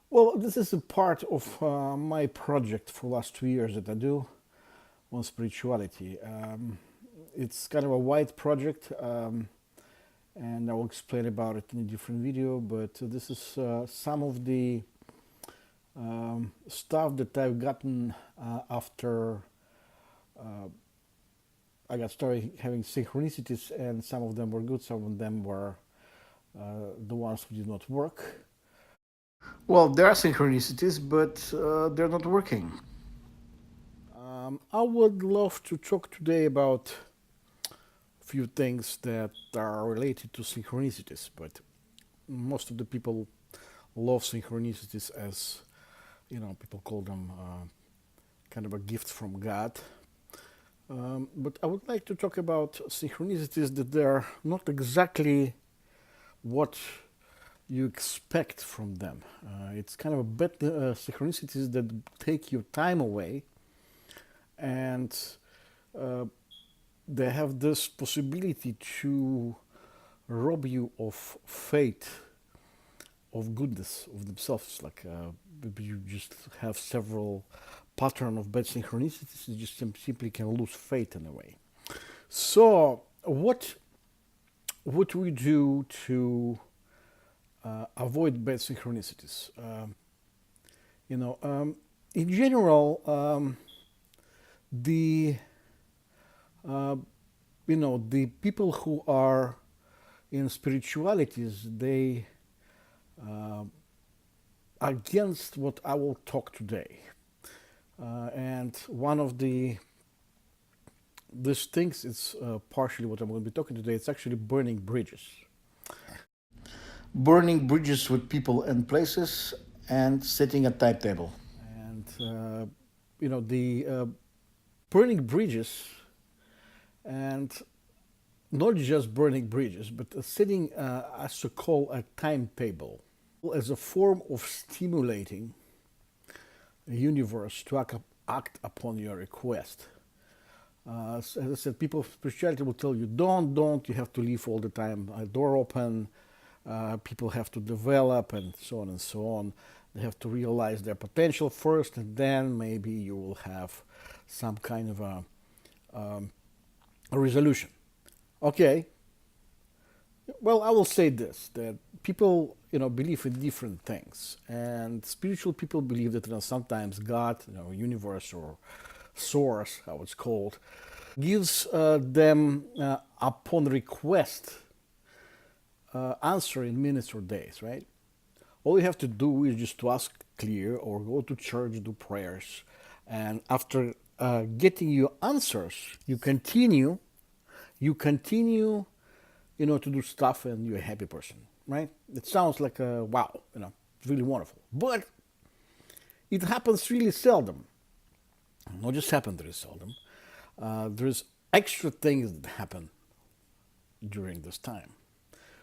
Well, this is a part of my project for the last 2 years that I do on spirituality. It's kind of a wide project, and I will explain about it in a different video. But this is some of the stuff that I've gotten after I got started having synchronicities, and some of them were good, some of them were the ones who did not work. Well, there are synchronicities, but they're not working. I would love to talk today about a few things that are related to synchronicities, but most of the people love synchronicities as, people call them kind of a gift from God. But I would like to talk about synchronicities that they're not exactly what you expect from them. It's kind of a bit synchronicities that take your time away, and uh, they have this possibility to rob you of faith, of goodness, of themselves. Like maybe you just have several pattern of bad synchronicities, you just simply can lose faith in a way. So what we do to avoid bad synchronicities? In general, the uh, the people who are in spiritualities, they uh, against what I will talk today. And one of these things is partially what I'm going to be talking today. It's actually burning bridges. Burning bridges with people and places, and setting a timetable. And the burning bridges, and not just burning bridges, but setting as to call a timetable as a form of stimulating the universe to act upon your request. As I said, people of spirituality will tell you, don't, you have to leave all the time a door open. People have to develop, and so on and so on. They have to realize their potential first, and then maybe you will have some kind of a resolution. Okay. Well, I will say this: that people, believe in different things, and spiritual people believe that sometimes God, universe or source, how it's called, gives them upon request answer in minutes or days, right? All you have to do is just to ask clear or go to church, do prayers, and after getting your answers, you continue, to do stuff, and you're a happy person, right? It sounds like a wow, really wonderful, but it happens really seldom. Not just happen very seldom. There's extra things that happen during this time.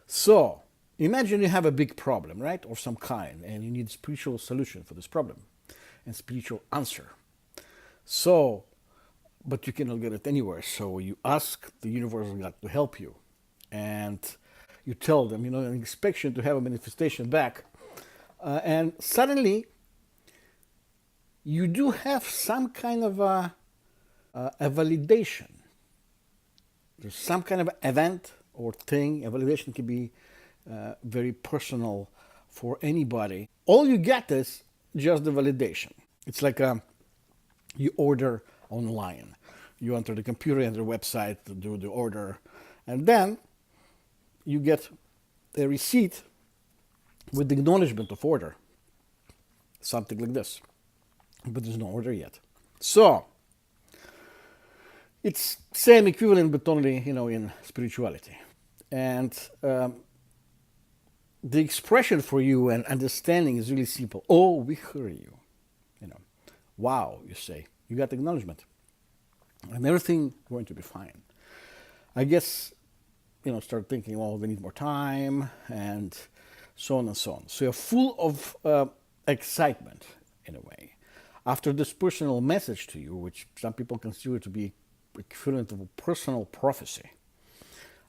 So imagine you have a big problem, right, of some kind, and you need spiritual solution for this problem and spiritual answer. So, but you cannot get it anywhere. So you ask the universal God to help you, and you tell them, an expectation to have a manifestation back, and suddenly you do have some kind of a validation. There's some kind of event or thing. A validation can be very personal for anybody. All you get is just the validation. It's like you order online. You enter the computer, enter the website, do the order, and then you get a receipt with the acknowledgement of order. Something like this. But there's no order yet. So it's same equivalent, but only in spirituality. And the expression for you and understanding is really simple. Oh, we hear you. Wow, you say. You got acknowledgement. And everything going to be fine. I guess, start thinking, well, they need more time, and so on and so on. So you're full of excitement, in a way. After this personal message to you, which some people consider to be equivalent of a personal prophecy,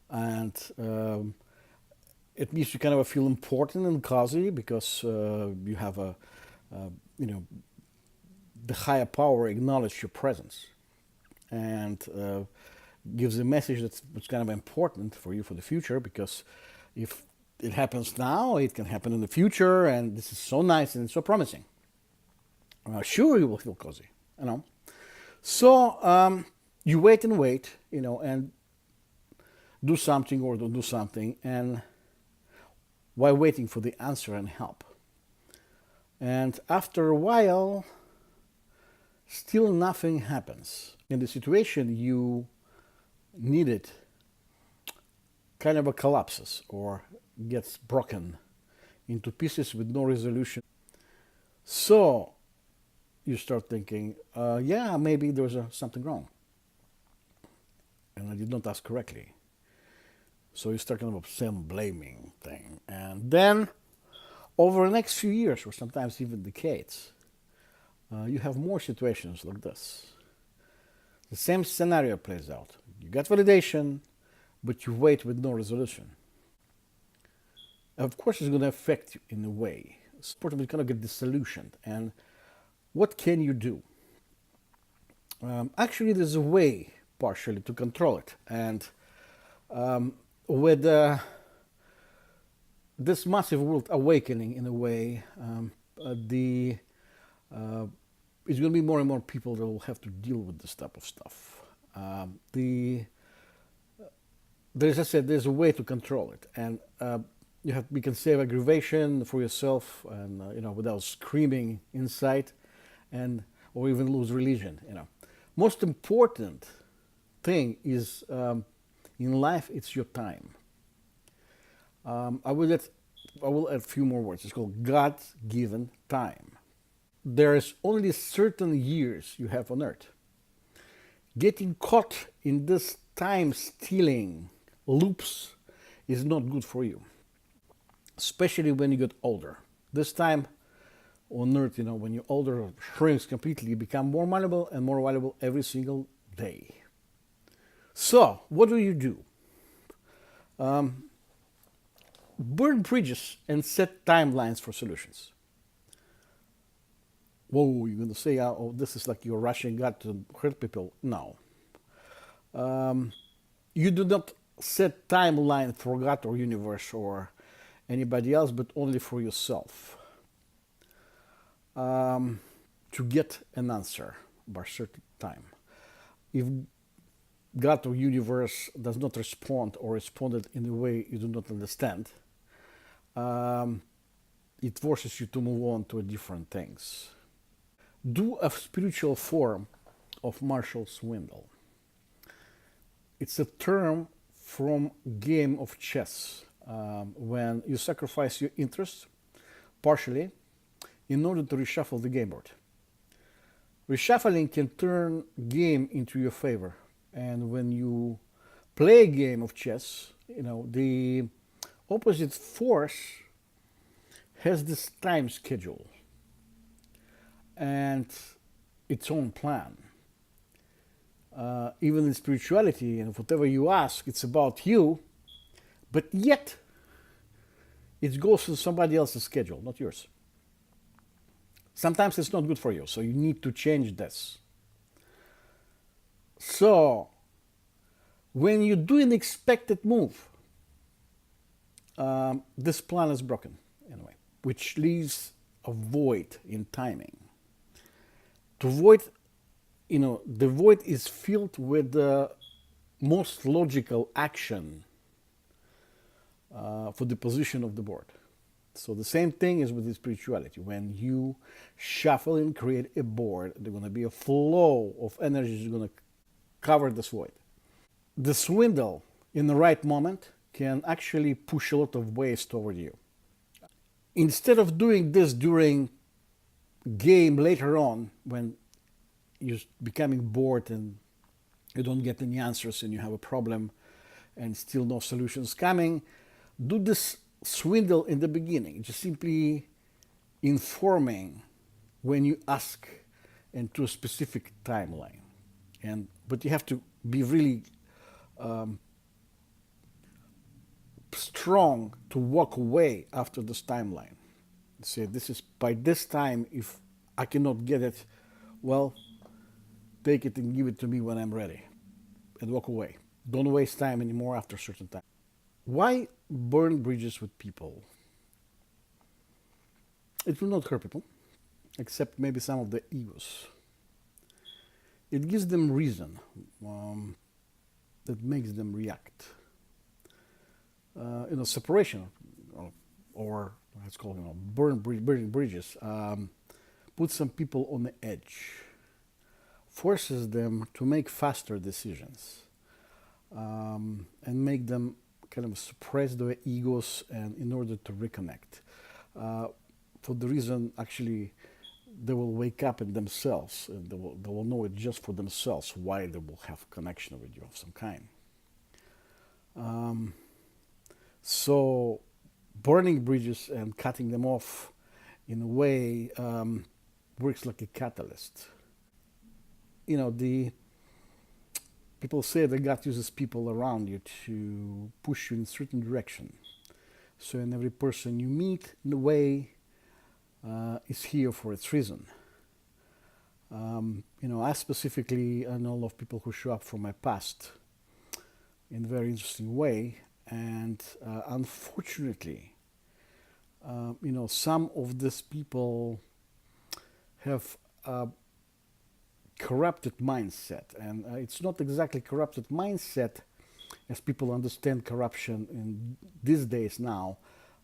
and It means you kind of feel important and cozy because you have you know, the higher power acknowledge your presence and gives a message that's kind of important for you for the future, because if it happens now, it can happen in the future, and this is so nice and so promising. Sure, you will feel cozy, you know. So you wait and wait, you know, and do something or don't do something, and while waiting for the answer and help. And after a while, still nothing happens. In the situation you needed, kind of a collapses or gets broken into pieces with no resolution. So you start thinking, yeah, maybe there was something wrong. And I did not ask correctly. So you start kind of a self-blaming thing. And then over the next few years, or sometimes even decades, you have more situations like this. The same scenario plays out. You get validation, but you wait with no resolution. Of course, it's going to affect you in a way. It's going to get disillusioned. And what can you do? Actually, there's a way, partially, to control it. And with this massive world awakening, in a way, it's going to be more and more people that will have to deal with this type of stuff. As I said, there's a way to control it, and you can save aggravation for yourself, and without screaming inside, and or even lose religion. Most important thing is in life, it's your time. I will add a few more words. It's called God-given time. There is only certain years you have on earth. Getting caught in this time-stealing loops is not good for you, especially when you get older. This time on earth, when you're older, shrinks completely. You become more malleable and more valuable every single day. So, what do? Burn bridges and set timelines for solutions. Whoa, you're going to say, oh, this is like you're rushing God to hurt people. No. You do not set timeline for God or universe or anybody else, but only for yourself. To get an answer by a certain time. If God or universe does not respond or responded in a way you do not understand, it forces you to move on to different things. Do a spiritual form of Marshall Swindle. It's a term from game of chess, when you sacrifice your interests partially in order to reshuffle the game board. Reshuffling can turn game into your favor, and when you play a game of chess, the opposite force has this time schedule and its own plan. Even in spirituality and whatever you ask, it's about you, but yet it goes to somebody else's schedule, not yours. Sometimes it's not good for you, so you need to change this. So, when you do an expected move, this plan is broken anyway, which leaves a void in timing. The void is filled with the most logical action for the position of the board. So the same thing is with the spirituality. When you shuffle and create a board, there's going to be a flow of energy that's going to cover this void. The swindle in the right moment can actually push a lot of waste toward you. Instead of doing this during game later on, when you're becoming bored and you don't get any answers and you have a problem and still no solutions coming, do this swindle in the beginning, just simply informing when you ask and to a specific timeline. But you have to be really strong to walk away after this timeline. Say, this is by this time, if I cannot get it, well, take it and give it to me when I'm ready and walk away. Don't waste time anymore after a certain time. Why burn bridges with people? It will not hurt people, except maybe some of the egos. It gives them reason that makes them react. Separation, or let's call it, burning bridges, puts some people on the edge, forces them to make faster decisions, and make them kind of suppress their egos, and in order to reconnect, for the reason actually they will wake up in themselves, and they will know it just for themselves why they will have connection with you of some kind. So burning bridges and cutting them off in a way works like a catalyst. The people say that God uses people around you to push you in a certain direction. So in every person you meet, in a way, is here for its reason. I specifically know a lot of people who show up from my past in a very interesting way, and unfortunately, some of these people have a corrupted mindset, and it's not exactly corrupted mindset as people understand corruption in these days now,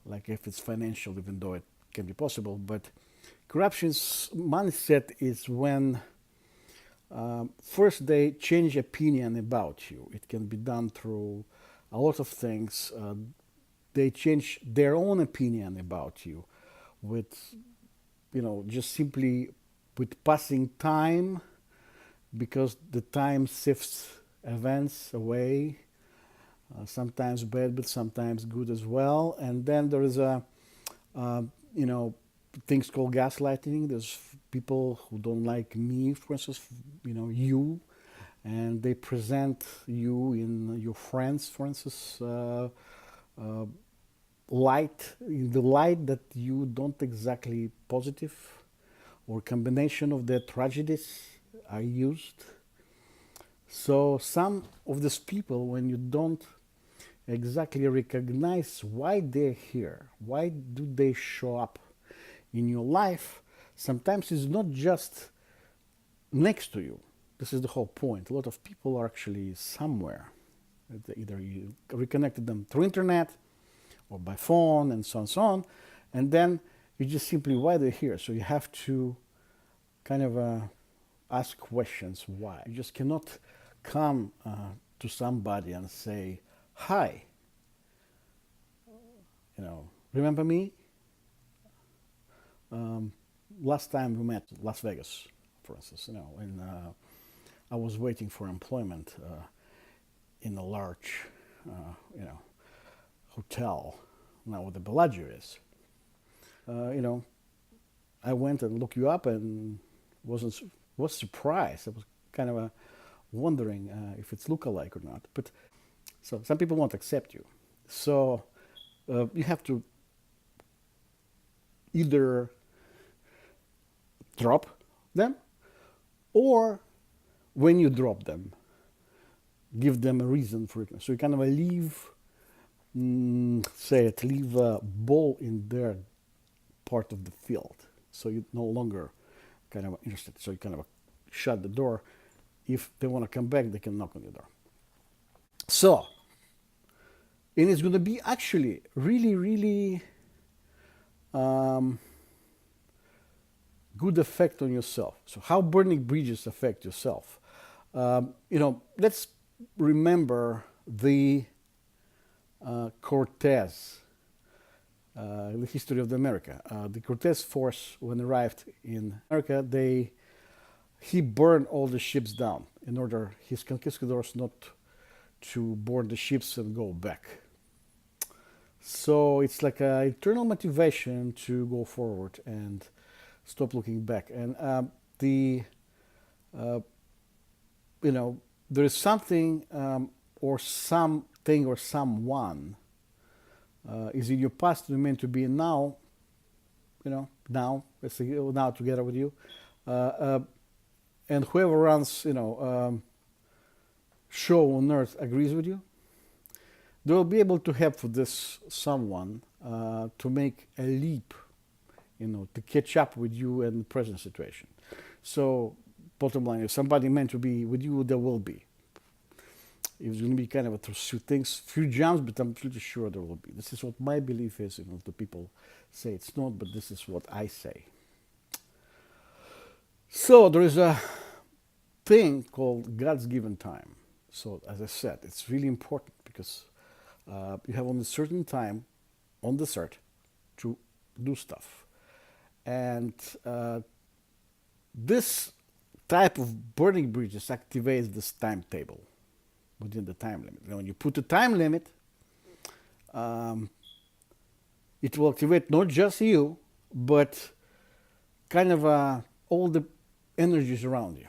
like if it's financial, even though it can be possible. But corruption's mindset is when first they change opinion about you. It can be done through a lot of things. They change their own opinion about you with, just simply with passing time, because the time sifts events away, sometimes bad, but sometimes good as well. And then there is things called gaslighting. There's people who don't like me, for instance, you, and they present you in your friends, for instance, light, in the light that you don't exactly positive, or combination of their tragedies are used. So some of these people, when you don't exactly recognize why they're here, why do they show up in your life, sometimes it's not just next to you. This is the whole point. A lot of people are actually somewhere. Either you reconnected them through internet or by phone and so on and so on, and then you just simply why they're here. So you have to kind of ask questions why. You just cannot come to somebody and say, hi, remember me? Last time we met, Las Vegas, for instance, when I was waiting for employment in a large, hotel, now where the Bellagio is. I went and looked you up and was surprised. I was kind of wondering if it's lookalike or not. But so some people won't accept you. So you have to either drop them, or when you drop them, give them a reason for it. So you kind of leave a ball in their part of the field. So you're no longer kind of interested. So you kind of shut the door. If they want to come back, they can knock on your door. So, and it's going to be actually really, really good effect on yourself. So how burning bridges affect yourself? Let's remember the Cortez, the history of the America. The Cortez force, when arrived in America, he burned all the ships down in order his conquistadors not to board the ships and go back. So it's like an internal motivation to go forward and stop looking back. And there is something or something or someone is in your past, you're meant to be in now, now, let's say now together with you. Uh, uh, and whoever runs, show on earth agrees with you, they will be able to help for this someone to make a leap, to catch up with you in the present situation. So, bottom line, if somebody meant to be with you, there will be. It's going to be kind of a few things, few jumps, but I'm pretty sure there will be. This is what my belief is. The people say it's not, but this is what I say. So there is a thing called God's given time. So as I said, it's really important because you have only a certain time on this earth to do stuff. And this type of burning bridges activates this timetable within the time limit. When you put a time limit, it will activate not just you, but kind of all the energies around you.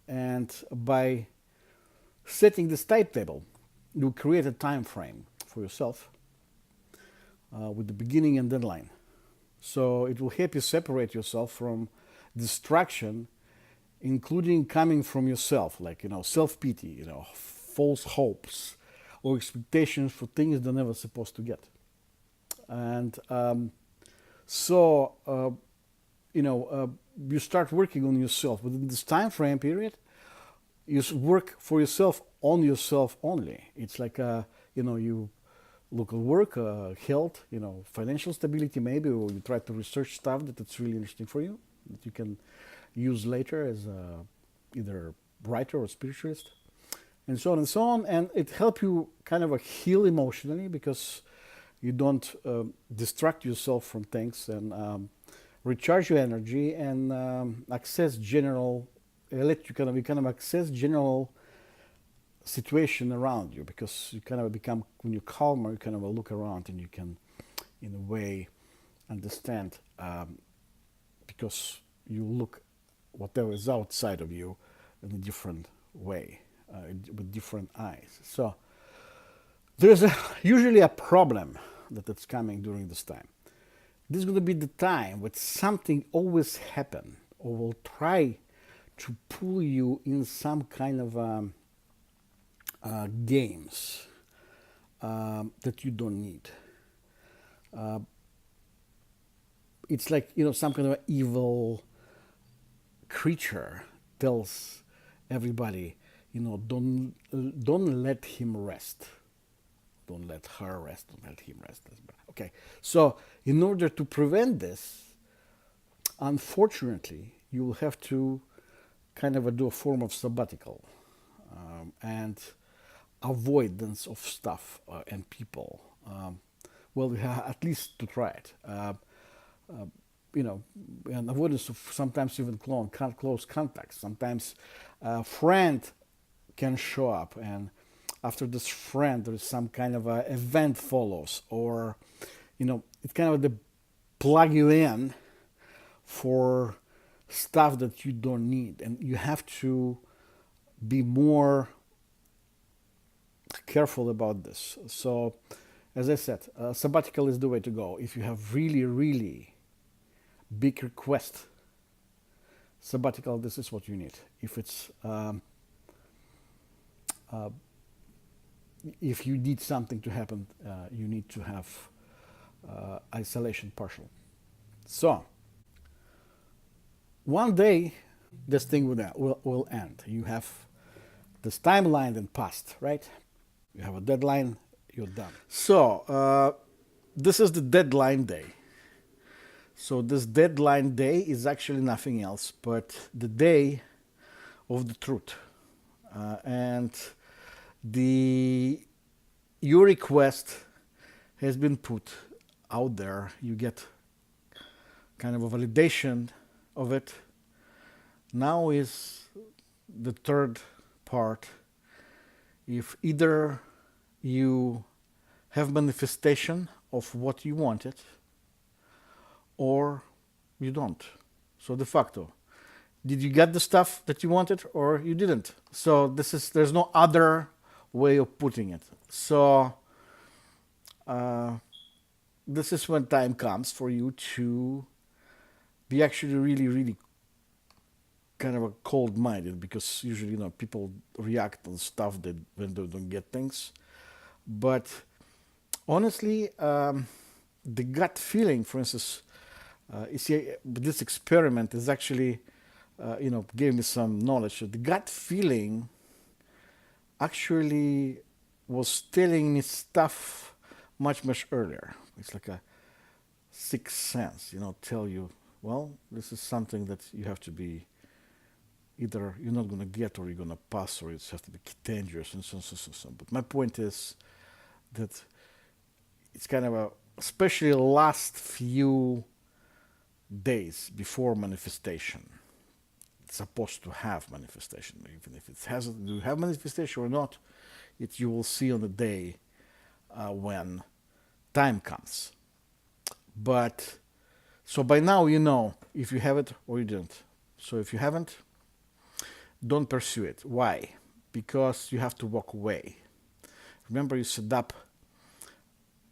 And by setting this timetable, you create a time frame for yourself with the beginning and deadline. So it will help you separate yourself from distraction, including coming from yourself, like self-pity, false hopes or expectations for things they're never supposed to get. And you start working on yourself within this time frame period. You work for yourself on yourself only. It's like you look at work, health, financial stability maybe, or you try to research stuff that's really interesting for you that you can use later as either writer or spiritualist, and so on and so on. And it helps you kind of heal emotionally because you don't distract yourself from things and recharge your energy and access general, let you kind of access general situation around you, because you kind of become, when you're calmer, you kind of look around and you can, in a way, understand, because you look whatever is outside of you in a different way, with different eyes. So there's usually a problem that's coming during this time. This is going to be the time when something always happen or will try to pull you in some kind of games that you don't need. It's like, some kind of evil creature tells everybody, don't let him rest. Don't let her rest. Don't let him rest. Okay. So in order to prevent this, unfortunately, you will have to kind of do a form of sabbatical and avoidance of stuff and people. Well, you have at least to try it. And avoidance of sometimes even close contacts. Sometimes a friend can show up, and after this friend, there is some kind of a event follows, or it kind of plug you in for stuff that you don't need, and you have to be more careful about this. So, as I said, sabbatical is the way to go. If you have really, really big request, sabbatical, this is what you need. If it's if you need something to happen, you need to have isolation partial. So one day this thing will end. You have this timeline and past, right? You have a deadline, you're done. So this is the deadline day. So this deadline day is actually nothing else but the day of the truth. And your request has been put out there. You get kind of a validation of it. Now is the third part. If either you have manifestation of what you wanted or you don't. So de facto, did you get the stuff that you wanted or you didn't? So there's no other way of putting it. So this is when time comes for you to be actually really, really kind of a cold-minded, because usually people react on stuff that when they don't get things. But honestly, the gut feeling, for instance, you see, this experiment is actually, gave me some knowledge. The gut feeling actually was telling me stuff much, much earlier. It's like a sixth sense, tell you, well, this is something that you have to be, either you're not going to get, or you're going to pass, or it's have to be dangerous, and so on, so on, so on, so on. But my point is that it's kind of a, especially last few days before manifestation, it's supposed to have manifestation. Even if it hasn't, do you have manifestation or not, it you will see on the day when time comes. But so by now you know if you have it or you didn't. So if you haven't, don't pursue it. Why? Because you have to walk away. Remember, you set up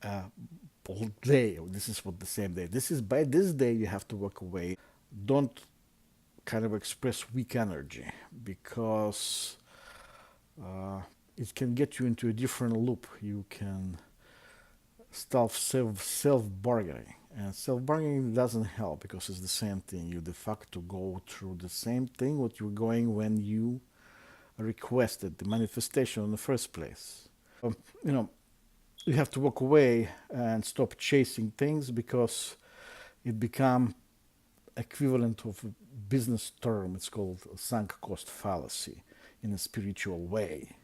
all day. This is what the same day. This is by this day you have to walk away. Don't kind of express weak energy, because it can get you into a different loop. You can start self bargaining, and self bargaining doesn't help, because it's the same thing. You de facto go through the same thing what you're going when you requested the manifestation in the first place. You know, you have to walk away and stop chasing things, because it become equivalent of a business term. It's called sunk cost fallacy in a spiritual way.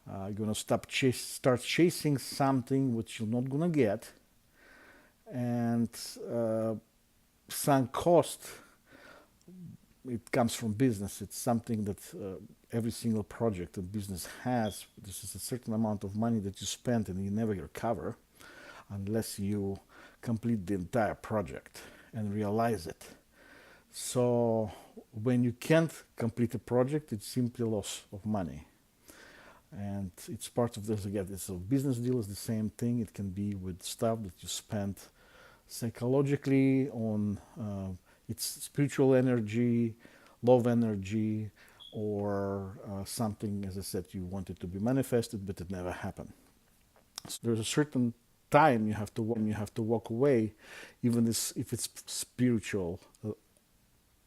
You're gonna start chasing something which you're not gonna get, and sunk cost, it comes from business. It's something that every single project in business has. This is a certain amount of money that you spend and you never recover unless you complete the entire project and realize it. So when you can't complete a project, it's simply loss of money. And it's part of this again. It's a business deal is the same thing. It can be with stuff that you spend psychologically on its spiritual energy, love energy, or something, as I said, you wanted to be manifested, but it never happened. So there's a certain time you have to walk away, even if it's spiritual,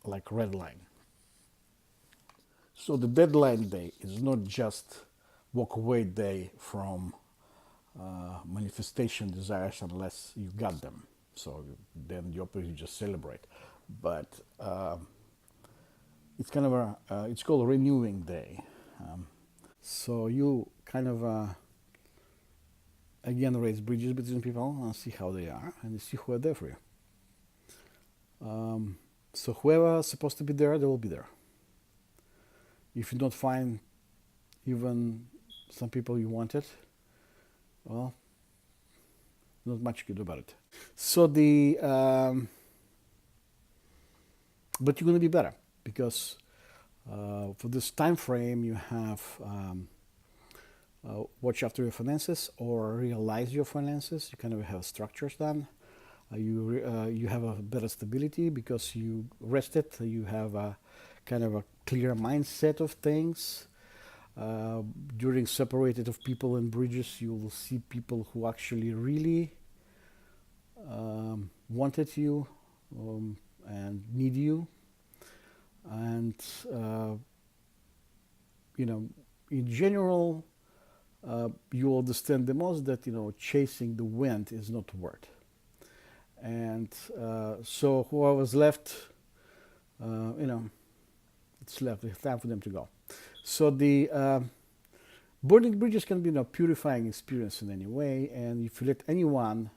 like red line. So the deadline day is not just walk away day from manifestation desires unless you got them. So then the opposite, you just celebrate. But it's kind of it's called a renewing day. So you kind of again raise bridges between people and see how they are, and you see who are there for you. So whoever is supposed to be there, they will be there. If you don't find even some people you wanted, well, not much you can do about it. So but you're going to be better, because for this time frame you have watch after your finances, or realize your finances. You kind of have structures done. You have a better stability because you rested. You have a kind of a clear mindset of things. During separated of people and bridges, you will see people who actually really wanted you and need you, and in general, you understand the most that chasing the wind is not worth. And so whoever's left, it's left. It's time for them to go. So the burning bridges can be a purifying experience in any way, and if you let anyone,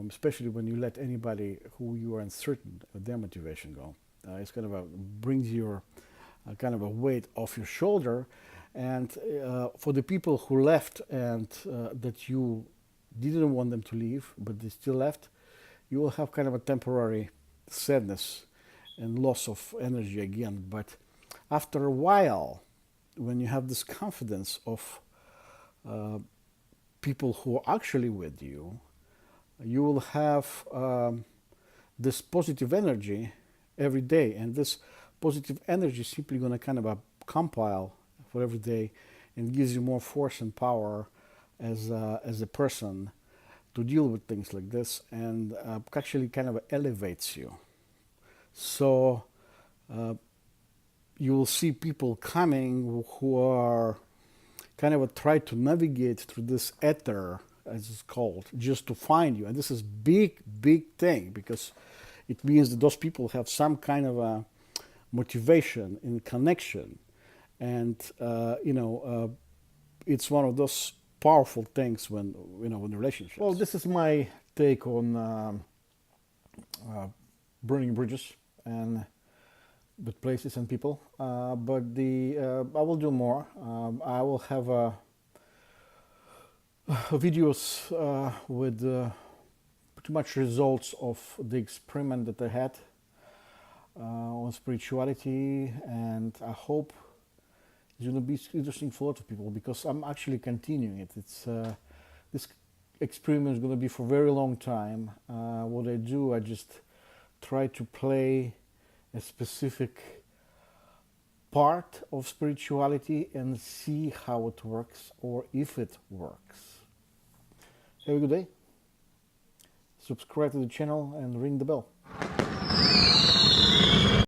especially when you let anybody who you are uncertain of their motivation go, it's kind of brings your kind of a weight off your shoulder. And for the people who left and that you didn't want them to leave, but they still left, you will have kind of a temporary sadness and loss of energy again. But after a while, when you have this confidence of people who are actually with you, you will have this positive energy every day, and this positive energy is simply going to kind of compile for every day, and gives you more force and power as a person to deal with things like this, and actually kind of elevates you. So you will see people coming who are kind of try to navigate through this ether, as it's called, just to find you. And this is big thing, because it means that those people have some kind of a motivation in connection, and it's one of those powerful things when in relationships. Well, this is my take on burning bridges and with places and people, but I will do more. I will have videos with pretty much results of the experiment that I had on spirituality, and I hope it's going to be interesting for a lot of people, because I'm actually continuing it. It's this experiment is going to be for a very long time. What I do, I just try to play a specific part of spirituality and see how it works, or if it works. Have a good day. Subscribe to the channel and ring the bell.